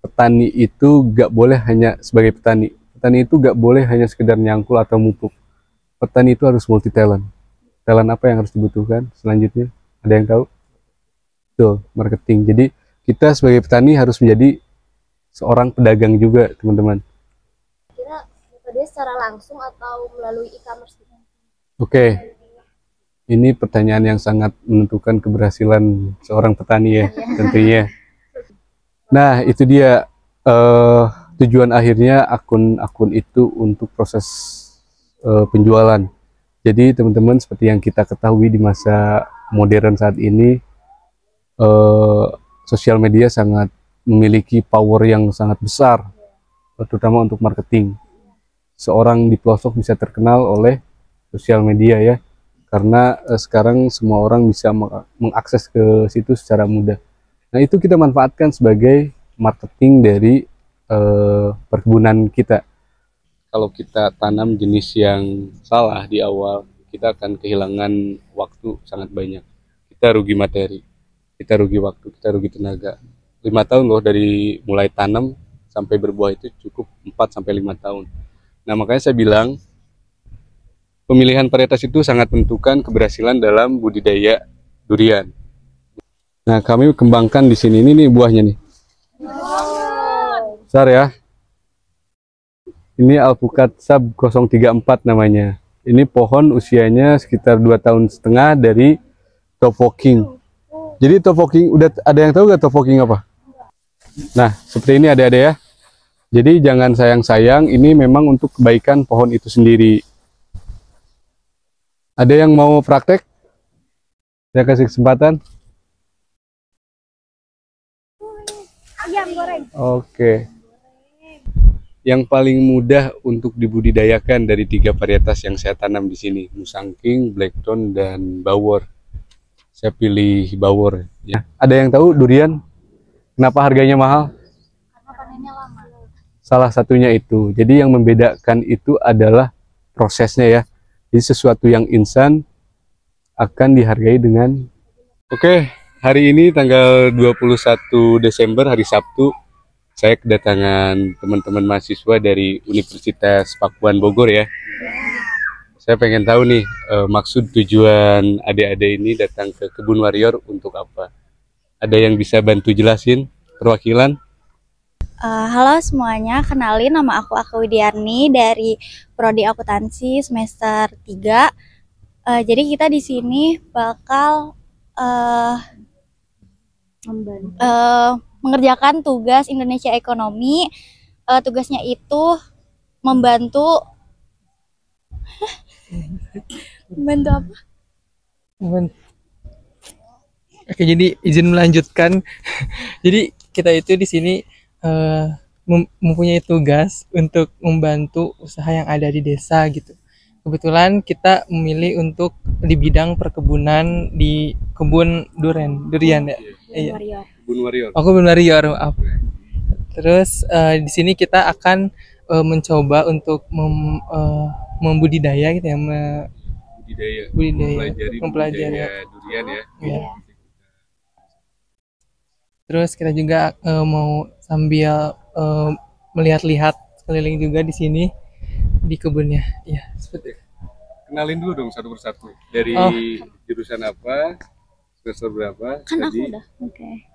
petani itu gak boleh hanya sebagai petani. Petani itu gak boleh hanya sekedar nyangkul atau mupuk. Petani itu harus multi talent. Talent apa yang harus dibutuhkan selanjutnya? Ada yang tahu? Betul, marketing. Jadi kita sebagai petani harus menjadi seorang pedagang juga, teman-teman. Kira metode secara langsung atau melalui e-commerce? Oke, ini pertanyaan yang sangat menentukan keberhasilan seorang petani ya, tentunya. Nah, itu dia tujuan akhirnya akun-akun itu untuk proses penjualan. Jadi teman-teman, seperti yang kita ketahui di masa modern saat ini, sosial media sangat memiliki power yang sangat besar, terutama untuk marketing. Seorang di pelosok bisa terkenal oleh sosial media ya, karena sekarang semua orang bisa mengakses ke situ secara mudah. Nah, itu kita manfaatkan sebagai marketing dari perkebunan kita. Kalau kita tanam jenis yang salah di awal, kita akan kehilangan waktu sangat banyak. Kita rugi materi, kita rugi waktu, kita rugi tenaga. 5 tahun loh dari mulai tanam sampai berbuah itu cukup 4-5 tahun. Nah, makanya saya bilang pemilihan varietas itu sangat menentukan keberhasilan dalam budidaya durian. Nah, kami kembangkan di sini. Ini nih buahnya nih. Besar ya. Ini Alpukat Sab 034 namanya. Ini pohon usianya sekitar 2,5 tahun dari Tofoking. Jadi Tofoking, udah ada yang tahu nggak Tofoking apa? Nah, seperti ini adik-adik ya. Jadi jangan sayang-sayang, ini memang untuk kebaikan pohon itu sendiri. Ada yang mau praktek? Saya kasih kesempatan. Ayam goreng. Oke. Yang paling mudah untuk dibudidayakan dari 3 varietas yang saya tanam di sini, Musangking, Blackthorn, dan Bawor. Saya pilih Bawor. Ya. Ada yang tahu durian? Kenapa harganya mahal? Karena panennya lama. Salah satunya itu. Jadi yang membedakan itu adalah prosesnya ya. Jadi sesuatu yang instan akan dihargai dengan... Oke, hari ini tanggal 21 Desember, hari Sabtu, saya kedatangan teman-teman mahasiswa dari Universitas Pakuan Bogor ya. Saya pengen tahu nih, maksud tujuan adik-adik ini datang ke Kebun Warrior untuk apa? Ada yang bisa bantu jelasin perwakilan? Halo semuanya, kenalin nama aku Widiarni dari Prodi Akuntansi semester 3. Jadi kita di sini bakal mengerjakan tugas Indonesia Ekonomi. Tugasnya itu membantu membantu apa? Oke, jadi izin melanjutkan. Jadi kita itu di sini mempunyai tugas untuk membantu usaha yang ada di desa gitu. Kebetulan kita memilih untuk di bidang perkebunan di kebun durian ya. Iya. Kebun Warrior. Aku Kebun Warrior. Terus di sini kita akan mencoba untuk membudidaya gitu ya, mempelajari durian ya. Ya. Terus kita juga mau sambil melihat-lihat sekeliling juga di sini di kebunnya. Ya, seperti itu. Kenalin dulu dong satu persatu. Dari jurusan apa, semester berapa? Kan aku udah. Oke.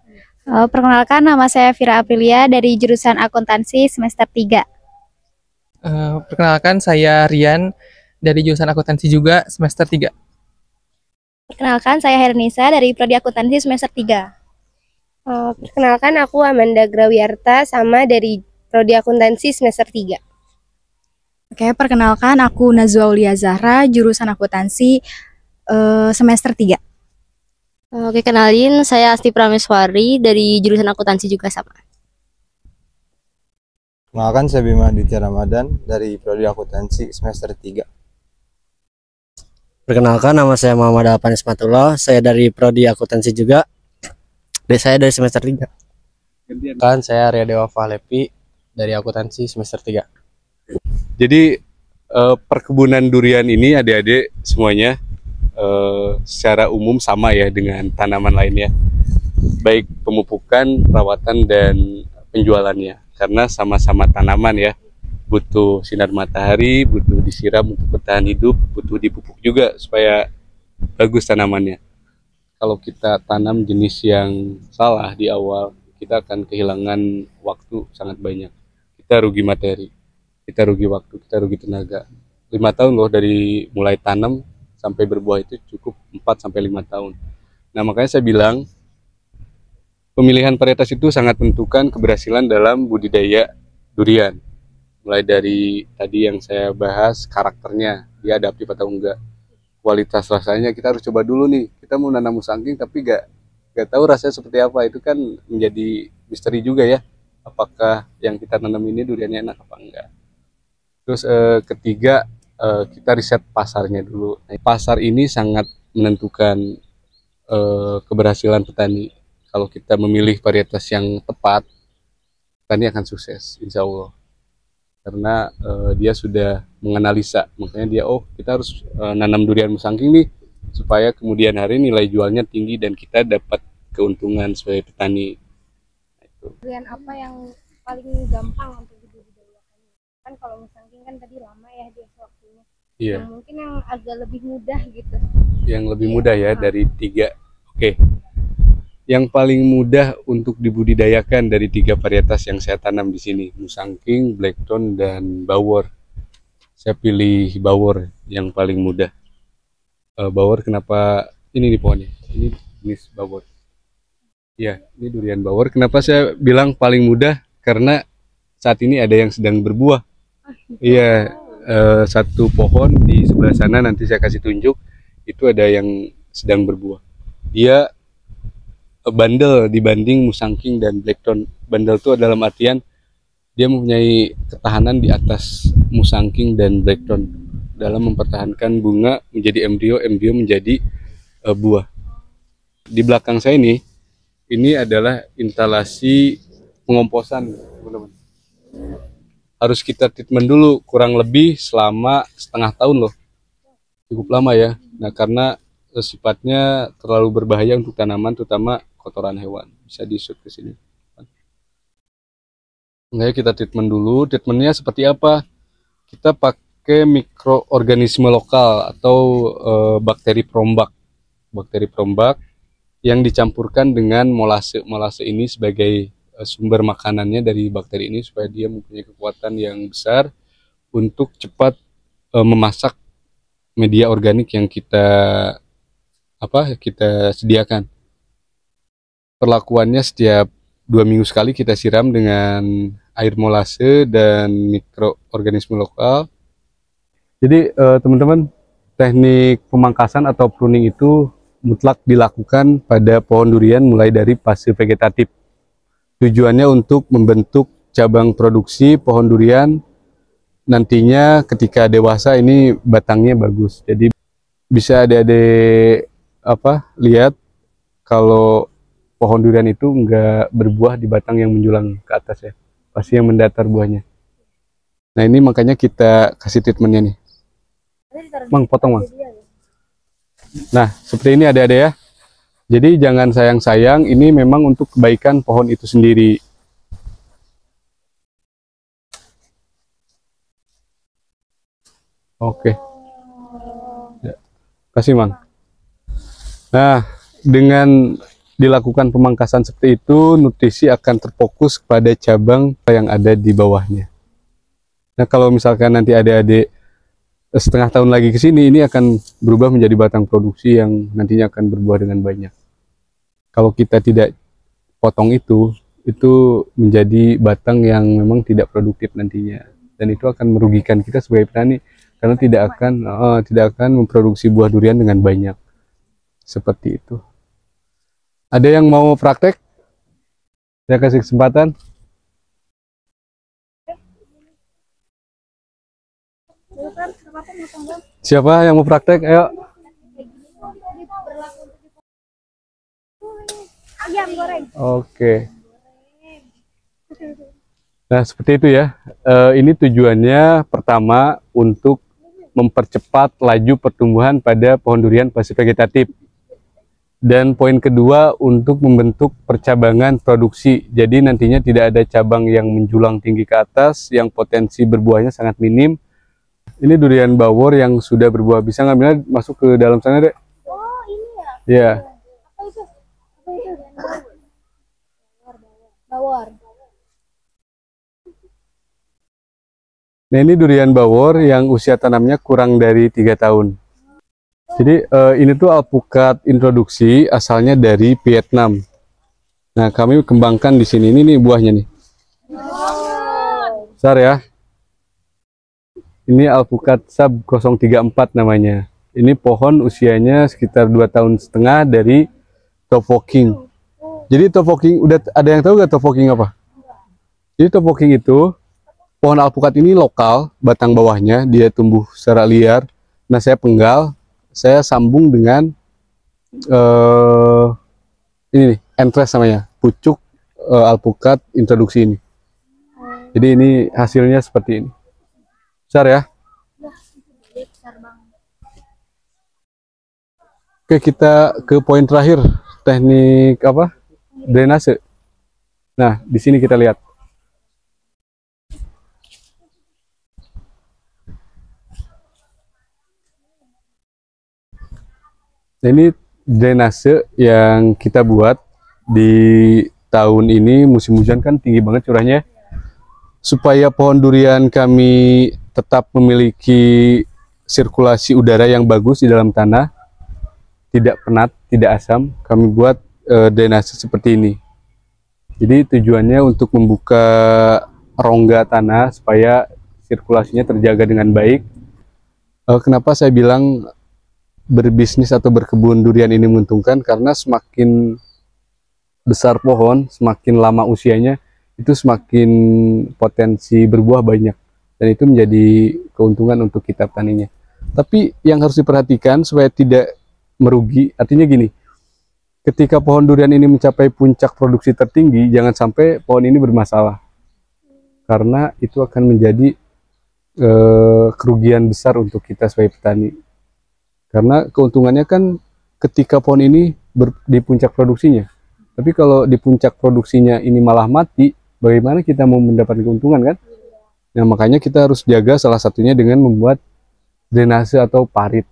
Perkenalkan, nama saya Vira Aprilia dari jurusan Akuntansi semester 3. Perkenalkan, saya Rian dari jurusan Akuntansi juga semester 3. Perkenalkan, saya Hernisa dari Prodi Akuntansi semester 3. Perkenalkan, aku Amanda Grawiarta sama dari Prodi Akuntansi semester 3. Oke, perkenalkan aku Nazwa Aulia Zahra, jurusan akuntansi semester 3. Oke, kenalin, saya Asti Prameswari dari jurusan akuntansi juga sama. Perkenalkan, saya Bima Aditya Ramadan dari Prodi Akuntansi semester 3. Perkenalkan, nama saya Muhammad Alpan Ismatullah, saya dari Prodi Akuntansi juga. Saya dari semester 3. Kan saya Ria Dewa Fahlepi dari Akuntansi semester 3. Jadi perkebunan durian ini adik-adik semuanya secara umum sama ya dengan tanaman lainnya, baik pemupukan, perawatan, dan penjualannya, karena sama-sama tanaman ya, butuh sinar matahari, butuh disiram untuk bertahan hidup, butuh dipupuk juga supaya bagus tanamannya. Kalau kita tanam jenis yang salah di awal, kita akan kehilangan waktu sangat banyak. Kita rugi materi, kita rugi waktu, kita rugi tenaga. 5 tahun loh dari mulai tanam sampai berbuah itu cukup 4 sampai 5 tahun. Nah, makanya saya bilang pemilihan varietas itu sangat menentukan keberhasilan dalam budidaya durian. Mulai dari tadi yang saya bahas, karakternya, dia adaptif atau enggak. Kualitas rasanya kita harus coba dulu nih. Kita mau nanam musangking tapi gak tahu rasanya seperti apa. Itu kan menjadi misteri juga ya. Apakah yang kita tanam ini duriannya enak apa enggak. Terus ketiga, kita riset pasarnya dulu. Nah, pasar ini sangat menentukan keberhasilan petani. Kalau kita memilih varietas yang tepat, petani akan sukses, insya Allah. Karena dia sudah menganalisa, makanya dia, kita harus nanam durian musangking nih, supaya kemudian hari nilai jualnya tinggi dan kita dapat keuntungan sebagai petani. Durian apa yang paling gampang untuk dibudidayakan? Kan kalau musangking kan tadi lama ya dia waktunya. Iya. Yang mungkin yang agak lebih mudah gitu. Yang lebih mudah ya dari 3. Oke. Yang paling mudah untuk dibudidayakan dari 3 varietas yang saya tanam di sini, musangking, blackthorn, dan bawor. Saya pilih bawor yang paling mudah. Bawor kenapa? Ini nih pohonnya. Ini jenis bawor. Ya, ini durian bawor. Kenapa saya bilang paling mudah? Karena saat ini ada yang sedang berbuah. Iya, satu pohon di sebelah sana nanti saya kasih tunjuk. Itu ada yang sedang berbuah. Dia bandel dibanding musangking dan blackthorn. Bandel itu dalam artian dia mempunyai ketahanan di atas musangking dan blackthorn dalam mempertahankan bunga menjadi embrio menjadi buah. Di belakang saya ini adalah instalasi pengomposan, teman-teman. Harus kita treatment dulu kurang lebih selama setengah tahun loh. Cukup lama ya. Nah, karena sifatnya terlalu berbahaya untuk tanaman, terutama kotoran hewan. Bisa di-shoot ke sini. Nah, kita treatment dulu. Treatmentnya seperti apa? Kita pakai mikroorganisme lokal atau bakteri perombak. Bakteri perombak yang dicampurkan dengan molase. Molase ini sebagai sumber makanannya dari bakteri ini supaya dia mempunyai kekuatan yang besar untuk cepat memasak media organik yang kita sediakan. Perlakuannya setiap 2 minggu sekali kita siram dengan air molase dan mikroorganisme lokal. Jadi teman-teman, teknik pemangkasan atau pruning itu mutlak dilakukan pada pohon durian mulai dari fase vegetatif. Tujuannya untuk membentuk cabang produksi pohon durian. Nantinya ketika dewasa ini batangnya bagus. Jadi bisa adik-adik lihat kalau pohon durian itu enggak berbuah di batang yang menjulang ke atas ya, pasti yang mendatar buahnya. Nah, ini makanya kita kasih treatmentnya nih. Mang, potong Mang. Nah, seperti ini adik-adik ya. Jadi jangan sayang-sayang, ini memang untuk kebaikan pohon itu sendiri. Oke. Ya. Kasih Mang. Nah, dengan dilakukan pemangkasan seperti itu, nutrisi akan terfokus kepada cabang yang ada di bawahnya. Nah, kalau misalkan nanti adik-adik setengah tahun lagi ke sini, ini akan berubah menjadi batang produksi yang nantinya akan berbuah dengan banyak. Kalau kita tidak potong itu menjadi batang yang memang tidak produktif nantinya. Dan itu akan merugikan kita sebagai petani, karena tidak akan memproduksi buah durian dengan banyak. Seperti itu. Ada yang mau praktek? Saya kasih kesempatan. Siapa yang mau praktek? Ayo. Oke. Nah, seperti itu ya. Ini tujuannya pertama untuk mempercepat laju pertumbuhan pada pohon durian fase vegetatif. Dan poin kedua, untuk membentuk percabangan produksi. Jadi nantinya tidak ada cabang yang menjulang tinggi ke atas, yang potensi berbuahnya sangat minim. Ini durian bawor yang sudah berbuah. Bisa ngambilnya masuk ke dalam sana, Dek? Oh, ini ya. Iya. Apa itu? Apa itu? Bawor. Nah, ini durian bawor yang usia tanamnya kurang dari 3 tahun. Jadi ini tuh alpukat introduksi, asalnya dari Vietnam. Nah, kami kembangkan di sini. Ini nih buahnya nih. Besar ya. Ini alpukat sub 034 namanya. Ini pohon usianya sekitar 2,5 tahun dari Tofoking. Jadi Tofoking, udah ada yang tahu gak Tofoking apa? Jadi Tofoking itu pohon alpukat ini lokal, batang bawahnya dia tumbuh secara liar. Nah, saya penggal, saya sambung dengan ini nih, entres namanya, pucuk alpukat introduksi ini. Jadi ini hasilnya seperti ini. Besar ya. Oke, kita ke poin terakhir, teknik apa? Drainase. Nah, di sini kita lihat. Nah, ini drainase yang kita buat di tahun ini, musim hujan kan tinggi banget curahnya. Supaya pohon durian kami tetap memiliki sirkulasi udara yang bagus di dalam tanah, tidak penat, tidak asam, kami buat drainase seperti ini. Jadi tujuannya untuk membuka rongga tanah supaya sirkulasinya terjaga dengan baik. Kenapa saya bilang berbisnis atau berkebun durian ini menguntungkan? Karena semakin besar pohon, semakin lama usianya, itu semakin potensi berbuah banyak, dan itu menjadi keuntungan untuk kita petaninya. Tapi yang harus diperhatikan supaya tidak merugi, artinya gini, ketika pohon durian ini mencapai puncak produksi tertinggi, jangan sampai pohon ini bermasalah, karena itu akan menjadi kerugian besar untuk kita sebagai petani. Karena keuntungannya kan ketika pohon ini di puncak produksinya, tapi kalau di puncak produksinya ini malah mati, bagaimana kita mau mendapat keuntungan kan? Nah, makanya kita harus jaga, salah satunya dengan membuat drainase atau parit,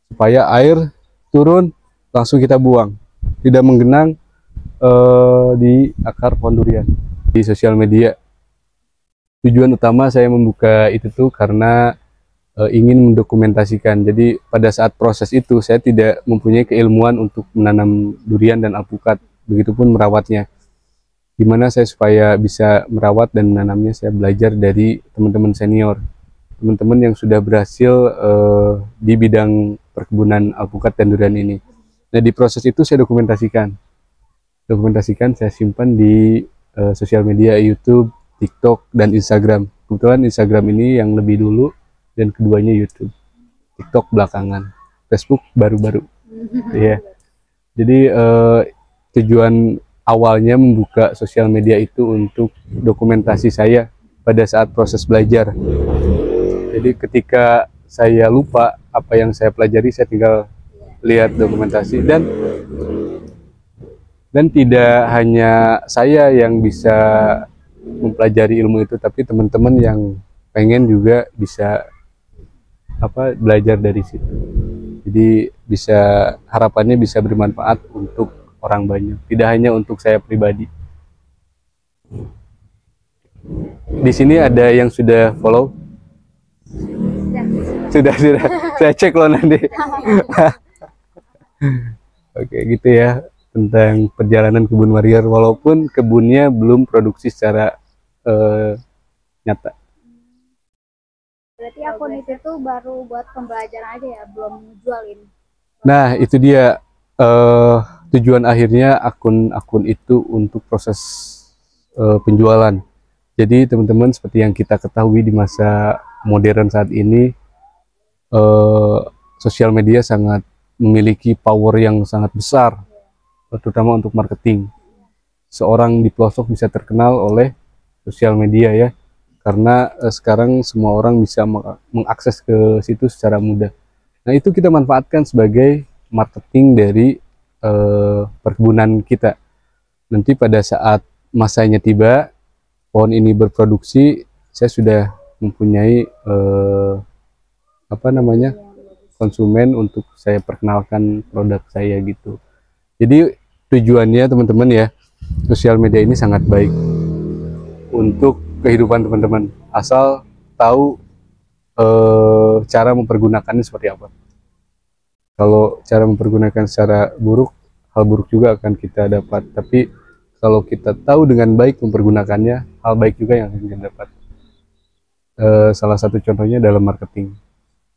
supaya air turun langsung kita buang, tidak menggenang di akar pohon durian. Di sosial media, tujuan utama saya membuka itu tuh karena ingin mendokumentasikan. Jadi pada saat proses itu saya tidak mempunyai keilmuan untuk menanam durian dan alpukat, begitupun merawatnya. Gimana saya supaya bisa merawat dan menanamnya, saya belajar dari teman-teman senior, teman-teman yang sudah berhasil di bidang perkebunan alpukat dan durian ini. Nah, di proses itu saya dokumentasikan, saya simpan di sosial media, YouTube, TikTok, dan Instagram. Kebetulan Instagram ini yang lebih dulu, dan keduanya YouTube. TikTok belakangan, Facebook baru-baru. Iya. Jadi tujuan awalnya membuka sosial media itu untuk dokumentasi saya pada saat proses belajar. Jadi ketika saya lupa apa yang saya pelajari, saya tinggal lihat dokumentasi, dan tidak hanya saya yang bisa mempelajari ilmu itu, tapi teman-teman yang pengen juga bisa belajar dari situ. Jadi harapannya bisa bermanfaat untuk orang banyak, tidak hanya untuk saya pribadi. Di sini ada yang sudah follow? Sudah. Saya cek loh nanti. Oke, gitu ya tentang perjalanan kebun warrior, walaupun kebunnya belum produksi secara nyata. Berarti akun itu tuh baru buat pembelajaran aja ya, belum jualin. Nah, itu dia tujuan akhirnya akun itu untuk proses penjualan. Jadi teman-teman, seperti yang kita ketahui di masa modern saat ini, sosial media sangat memiliki power yang sangat besar, terutama untuk marketing. Seorang di pelosok bisa terkenal oleh sosial media ya, karena sekarang semua orang bisa mengakses ke situ secara mudah. Nah, itu kita manfaatkan sebagai marketing dari perkebunan kita. Nanti pada saat masanya tiba, pohon ini berproduksi, saya sudah mempunyai konsumen untuk saya perkenalkan produk saya gitu. Jadi tujuannya teman-teman ya, sosial media ini sangat baik untuk kehidupan teman-teman, asal tahu cara mempergunakannya seperti apa. Kalau cara mempergunakan secara buruk, hal buruk juga akan kita dapat. Tapi kalau kita tahu dengan baik mempergunakannya, hal baik juga yang akan kita dapat. Salah satu contohnya dalam marketing,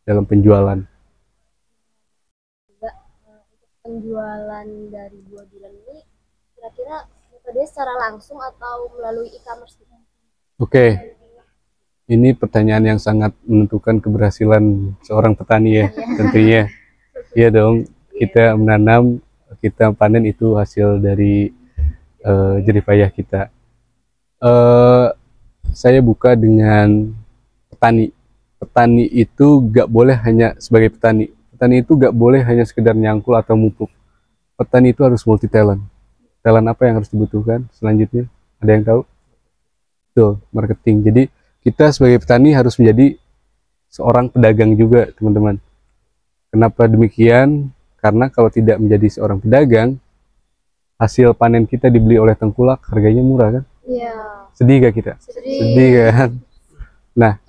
dalam penjualan. Penjualan dari buah durian ini kira-kira metode secara langsung atau melalui e-commerce gitu? Oke, ini pertanyaan yang sangat menentukan keberhasilan seorang petani ya, tentunya. Iya dong, kita menanam, kita panen itu hasil dari jerih payah kita. Saya buka dengan petani. Petani itu gak boleh hanya sebagai petani. Petani itu gak boleh hanya sekedar nyangkul atau mupuk. Petani itu harus multi talent. Talent apa yang harus dibutuhkan selanjutnya? Ada yang tahu? Tuh, marketing. Jadi kita sebagai petani harus menjadi seorang pedagang juga, teman-teman. Kenapa demikian? Karena kalau tidak menjadi seorang pedagang, hasil panen kita dibeli oleh tengkulak, harganya murah kan? Iya. Sedih gak kita? Sedih kan? Nah,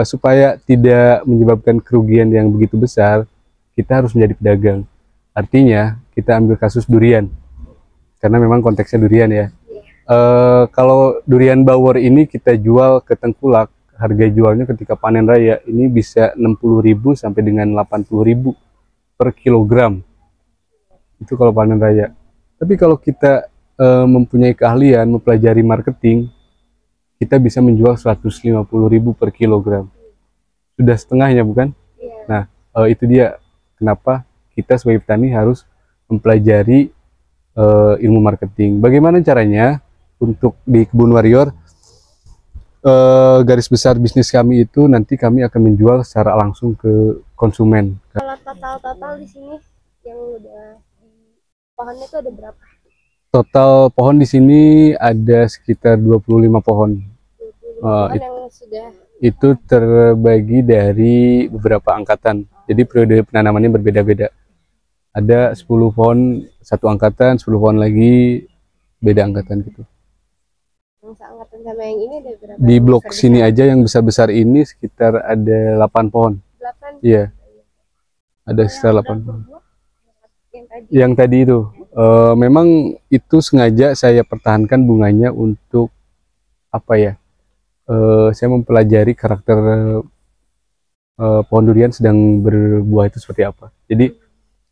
supaya tidak menyebabkan kerugian yang begitu besar, kita harus menjadi pedagang. Artinya, kita ambil kasus durian. Karena memang konteksnya durian ya. Kalau durian bawor ini kita jual ke tengkulak, harga jualnya ketika panen raya ini bisa 60.000 sampai dengan 80.000 per kilogram. Itu kalau panen raya. Tapi kalau kita mempunyai keahlian, mempelajari marketing, kita bisa menjual 150.000 per kilogram. Sudah setengahnya bukan? Nah, itu dia kenapa kita sebagai petani harus mempelajari ilmu marketing. Bagaimana caranya untuk di Kebun Warrior? Garis besar bisnis kami itu nanti kami akan menjual secara langsung ke konsumen. Kalau total di sini yang udah di pohonnya itu ada berapa? Total pohon di sini ada sekitar 25 pohon. Yang sudah Itu terbagi dari beberapa angkatan. Jadi periode penanamannya berbeda-beda. Ada 10 pohon satu angkatan, 10 pohon lagi beda angkatan gitu. seangkatan sama yang ini ada berapa? Di blok sini aja yang besar-besar ini sekitar ada 8 pohon. 8? Iya. Ada sekitar 8 pohon. Yang tadi Yang tadi itu memang itu sengaja saya pertahankan bunganya untuk apa ya? Saya mempelajari karakter pohon durian sedang berbuah itu seperti apa. Jadi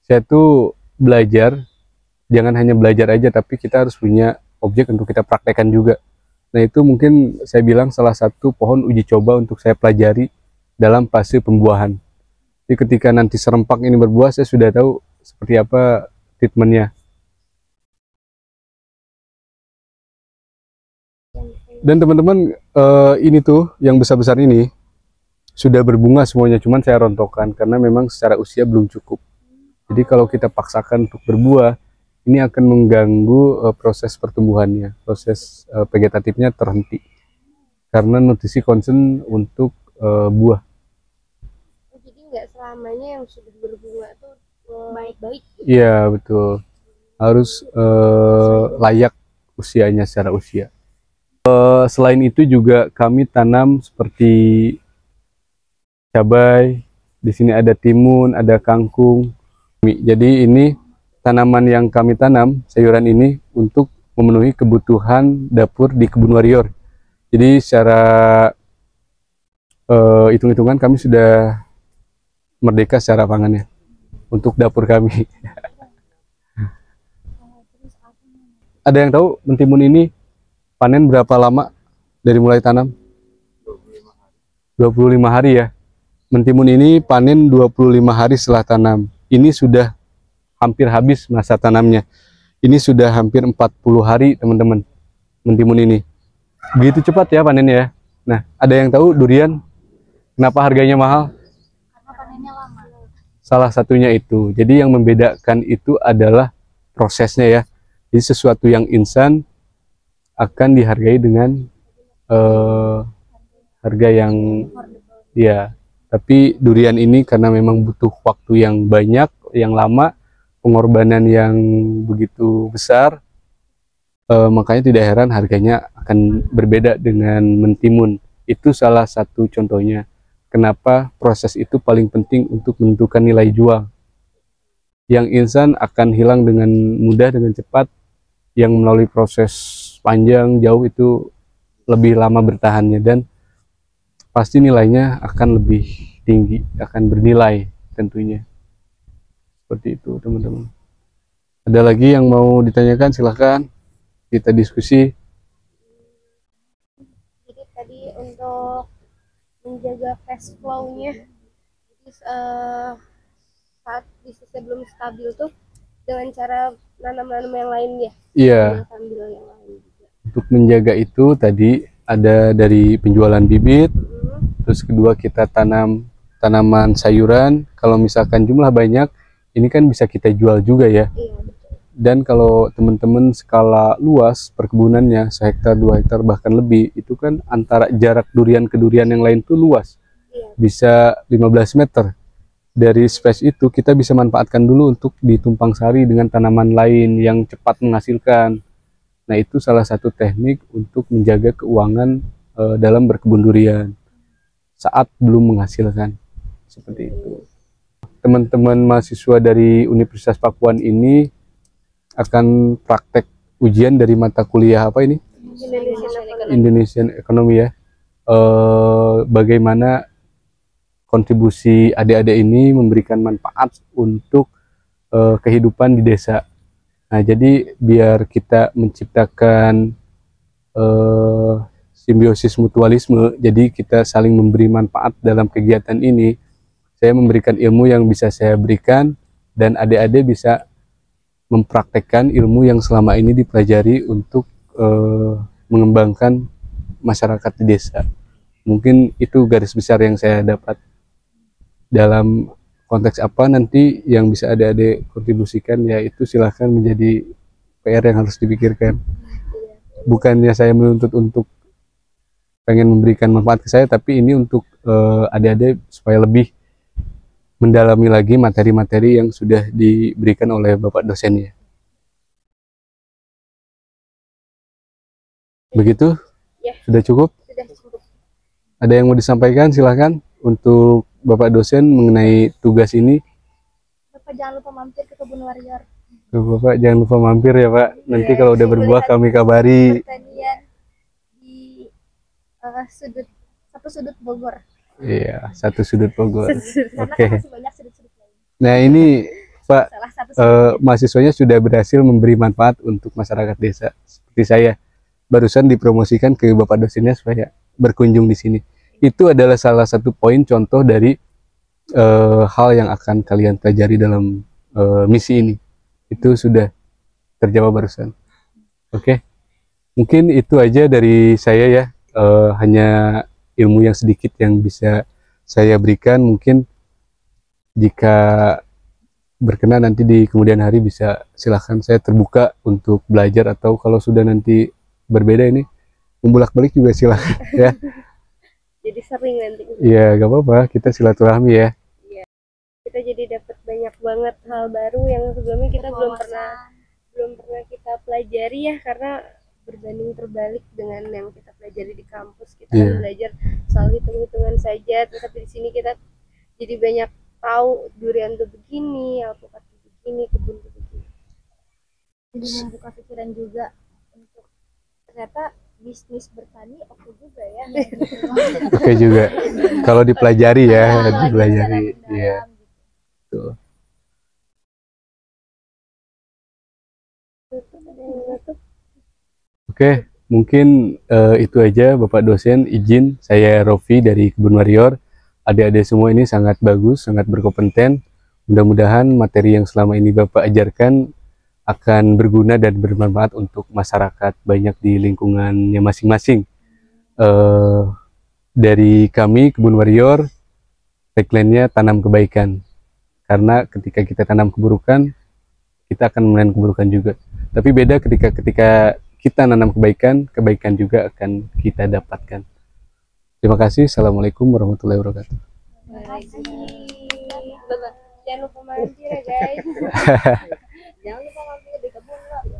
saya tuh belajar, jangan hanya belajar aja, tapi kita harus punya objek untuk kita praktekkan juga. Nah itu mungkin saya bilang salah satu pohon uji coba untuk saya pelajari dalam fase pembuahan. Jadi ketika nanti serempak ini berbuah, saya sudah tahu seperti apa treatmentnya. Dan teman-teman, ini tuh yang besar-besar ini sudah berbunga semuanya, cuman saya rontokkan karena memang secara usia belum cukup. Jadi kalau kita paksakan untuk berbuah, ini akan mengganggu proses pertumbuhannya, proses vegetatifnya terhenti karena nutrisi concern untuk buah. jadi nggak selamanya yang sudah berbunga itu baik-baik. Iya betul, harus layak usianya secara usia. Selain itu juga kami tanam seperti cabai, di sini ada timun, ada kangkung. Jadi ini tanaman yang kami tanam, sayuran ini untuk memenuhi kebutuhan dapur di Kebun Warrior. Jadi secara hitung-hitungan kami sudah merdeka secara pangannya untuk dapur kami. Ada yang tahu mentimun ini panen berapa lama dari mulai tanam? 25 hari ya. Mentimun ini panen 25 hari setelah tanam. Ini sudah hampir habis masa tanamnya. Ini sudah hampir 40 hari teman-teman mentimun ini. Begitu cepat ya panennya ya. Nah, ada yang tahu durian kenapa harganya mahal? Karena panennya lama. Salah satunya itu. Jadi yang membedakan itu adalah prosesnya ya. Jadi sesuatu yang instan akan dihargai dengan harga yang ya. Tapi durian ini karena memang butuh waktu yang banyak, yang lama, pengorbanan yang begitu besar, makanya tidak heran harganya akan berbeda dengan mentimun. Itu salah satu contohnya kenapa proses itu paling penting untuk menentukan nilai jual. Yang instan akan hilang dengan mudah, dengan cepat. Yang melalui proses panjang jauh itu lebih lama bertahannya, dan pasti nilainya akan lebih tinggi, akan bernilai tentunya. Seperti itu teman-teman. Ada lagi yang mau ditanyakan, silahkan kita diskusi. Jadi tadi untuk menjaga cash flow-nya, jadi saat bisnisnya belum stabil tuh dengan cara nanam-nanam yang lain ya. Iya. Sambil yang lain juga. Untuk menjaga itu tadi ada dari penjualan bibit, terus kedua kita tanam tanaman sayuran. Kalau misalkan jumlah banyak, ini kan bisa kita jual juga ya. Iya, betul. Dan kalau teman-teman skala luas perkebunannya 1 hektar, 2 hektar bahkan lebih, itu kan antara jarak durian ke durian yang lain tuh luas. Iya. Bisa 15 meter. Dari space itu kita bisa manfaatkan dulu untuk ditumpang sari dengan tanaman lain yang cepat menghasilkan. Nah, itu salah satu teknik untuk menjaga keuangan dalam berkebun durian saat belum menghasilkan. Seperti itu. Teman-teman mahasiswa dari Universitas Pakuan ini akan praktek ujian dari mata kuliah apa ini? Indonesian Economy ya. Bagaimana kontribusi adik-adik ini memberikan manfaat untuk kehidupan di desa. Nah, jadi biar kita menciptakan simbiosis mutualisme, jadi kita saling memberi manfaat dalam kegiatan ini. Saya memberikan ilmu yang bisa saya berikan, dan adik-adik bisa mempraktekkan ilmu yang selama ini dipelajari untuk mengembangkan masyarakat di desa. Mungkin itu garis besar yang saya dapat. Dalam konteks apa nanti yang bisa adik-adik kontribusikan, ya itu silahkan menjadi PR yang harus dipikirkan. Bukannya saya menuntut untuk pengen memberikan manfaat ke saya, tapi ini untuk adik-adik supaya lebih mendalami lagi materi-materi yang sudah diberikan oleh Bapak dosennya. Begitu? Ya. Sudah cukup? Sudah cukup. Ada yang mau disampaikan? Silahkan untuk Bapak dosen mengenai tugas ini. Bapak jangan lupa mampir ke Kebun Warrior. Bapak jangan lupa mampir ya Pak. Nanti Ya, kalau udah berbuah kami kabari. Pertanian di satu sudut Bogor. Iya, satu sudut Bogor. Karena Oke. kan masih banyak sudut-sudut lain. Nah ini Pak, Salah satu sudut. mahasiswanya sudah berhasil memberi manfaat untuk masyarakat desa. Seperti saya barusan dipromosikan ke Bapak dosennya supaya berkunjung di sini. Itu adalah salah satu poin contoh dari hal yang akan kalian pelajari dalam misi ini. Itu sudah terjawab barusan. Oke. Mungkin itu aja dari saya ya. Hanya ilmu yang sedikit yang bisa saya berikan. Mungkin jika berkenan nanti di kemudian hari bisa silahkan, saya terbuka untuk belajar, atau kalau sudah nanti berbeda ini membulak-balik juga silahkan ya. Jadi sering nanti. Iya, gak apa-apa, kita silaturahmi ya. Kita jadi dapat banyak banget hal baru yang sebelumnya kita belum pernah kita pelajari ya, karena berbanding terbalik dengan yang kita pelajari di kampus. Kita kan belajar soal hitung-hitungan saja, tapi di sini kita jadi banyak tahu durian tuh begini, alpukat tuh begini, kebun tuh begini. Jadi membuka pikiran juga untuk ternyata bisnis bertani oke juga ya. Oke juga. Kalau dipelajari ya, dipelajari. Iya. Betul. Oke, mungkin itu aja Bapak dosen. Izin, saya Rofi dari Kebun Warrior. Adik-adik semua ini sangat bagus, sangat berkompeten. Mudah-mudahan materi yang selama ini Bapak ajarkan akan berguna dan bermanfaat untuk masyarakat banyak di lingkungannya masing-masing. Dari kami Kebun Warrior, tagline-nya tanam kebaikan. Karena ketika kita tanam keburukan, kita akan menelan keburukan juga. Tapi beda ketika kita nanam kebaikan, kebaikan juga akan kita dapatkan. Terima kasih. Assalamualaikum warahmatullahi wabarakatuh. Jangan lupa mampir ya guys. Jangan lupa mampir di kebun lo.